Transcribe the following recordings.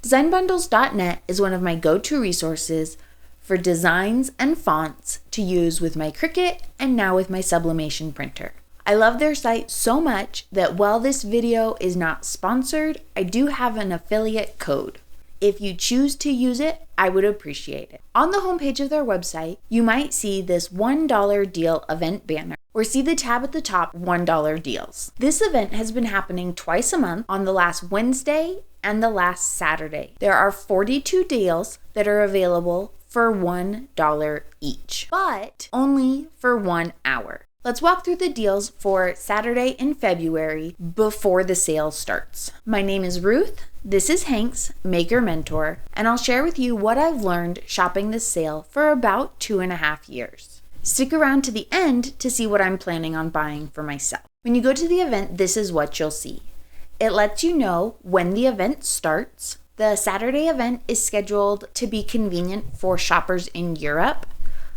Designbundles.net is one of my go-to resources for designs and fonts to use with my Cricut and now with my sublimation printer. I love their site so much that while this video is not sponsored, I do have an affiliate code. If you choose to use it, I would appreciate it. On the homepage of their website, you might see this $1 deal event banner, or see the tab at the top, $1 deals. This event has been happening twice a month on the last Wednesday and the last Saturday. There are 42 deals that are available for $1 each, but only for 1 hour. Let's walk through the deals for Saturday in February before the sale starts. My name is Ruth, this is Hank's Maker Mentor, and I'll share with you what I've learned shopping this sale for about 2.5 years. Stick around to the end to see what I'm planning on buying for myself. When you go to the event, this is what you'll see. It lets you know when the event starts. The Saturday event is scheduled to be convenient for shoppers in Europe.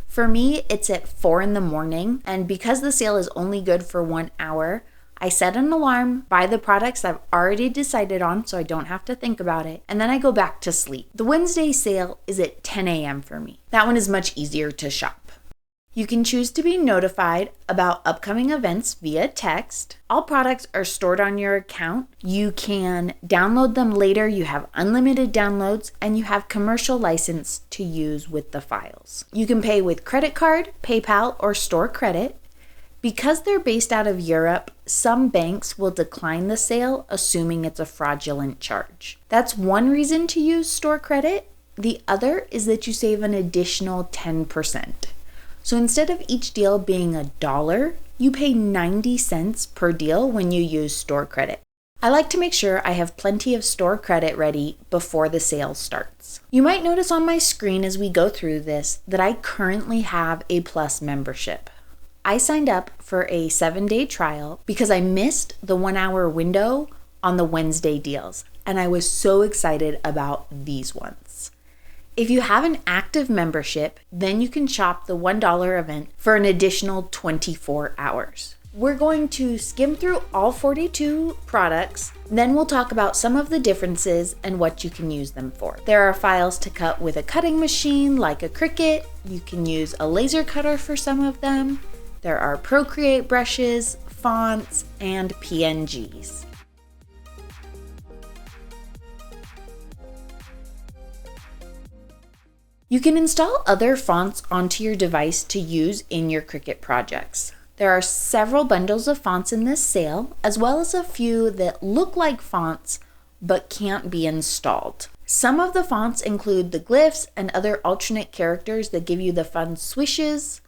For me, it's at 4 in the morning, and because the sale is only good for 1 hour, I set an alarm, buy the products I've already decided on so I don't have to think about it, and then I go back to sleep. The Wednesday sale is at 10 a.m. for me. That one is much easier to shop. You can choose to be notified about upcoming events via text. All products are stored on your account. You can download them later. You have unlimited downloads, and you have commercial license to use with the files. You can pay with credit card, PayPal, or store credit. Because they're based out of Europe, some banks will decline the sale, assuming it's a fraudulent charge. That's one reason to use store credit. The other is that you save an additional 10%. So instead of each deal being $1, you pay 90 cents per deal when you use store credit. I like to make sure I have plenty of store credit ready before the sale starts. You might notice on my screen as we go through this that I currently have a Plus membership. I signed up for a 7-day trial because I missed the 1 hour window on the Wednesday deals, and I was so excited about these ones. If you have an active membership, then you can shop the $1 event for an additional 24 hours. We're going to skim through all 42 products, then we'll talk about some of the differences and what you can use them for. There are files to cut with a cutting machine like a Cricut. You can use a laser cutter for some of them. There are Procreate brushes, fonts, and PNGs. You can install other fonts onto your device to use in your Cricut projects. There are several bundles of fonts in this sale, as well as a few that look like fonts but can't be installed. Some of the fonts include the glyphs and other alternate characters that give you the fun swishes.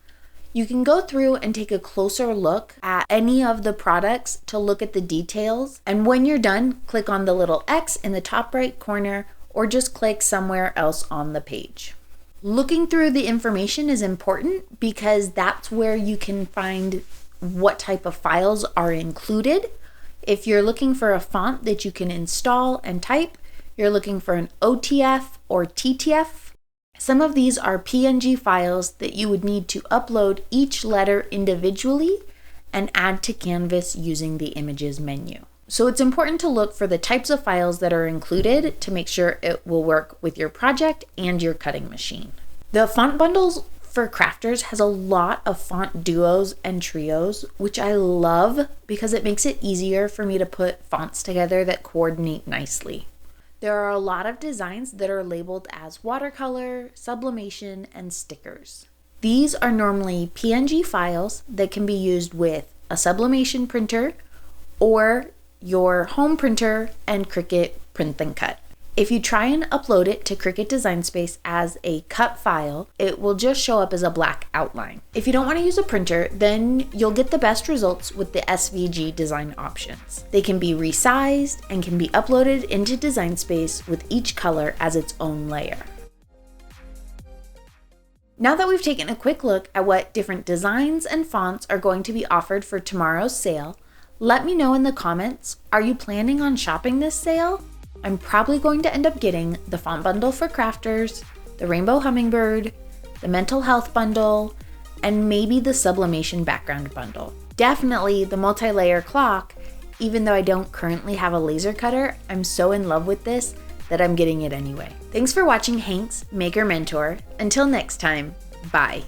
You can go through and take a closer look at any of the products to look at the details, and when you're done, click on the little X in the top right corner or just click somewhere else on the page. Looking through the information is important because that's where you can find what type of files are included. If you're looking for a font that you can install and type, you're looking for an OTF or TTF. Some of these are PNG files that you would need to upload each letter individually and add to Canvas using the Images menu. So it's important to look for the types of files that are included to make sure it will work with your project and your cutting machine. The font bundles for crafters has a lot of font duos and trios, which I love because it makes it easier for me to put fonts together that coordinate nicely. There are a lot of designs that are labeled as watercolor, sublimation, and stickers. These are normally PNG files that can be used with a sublimation printer or your home printer and Cricut Print and Cut. If you try and upload it to Cricut Design Space as a cut file, it will just show up as a black outline. If you don't want to use a printer, then you'll get the best results with the SVG design options. They can be resized and can be uploaded into Design Space with each color as its own layer. Now that we've taken a quick look at what different designs and fonts are going to be offered for tomorrow's sale, let me know in the comments, are you planning on shopping this sale? I'm probably going to end up getting the font bundle for crafters, the rainbow hummingbird, the mental health bundle, and maybe the sublimation background bundle. Definitely the multi-layer clock, even though I don't currently have a laser cutter. I'm so in love with this that I'm getting it anyway. Thanks for watching Hank's Maker Mentor. Until next time, bye.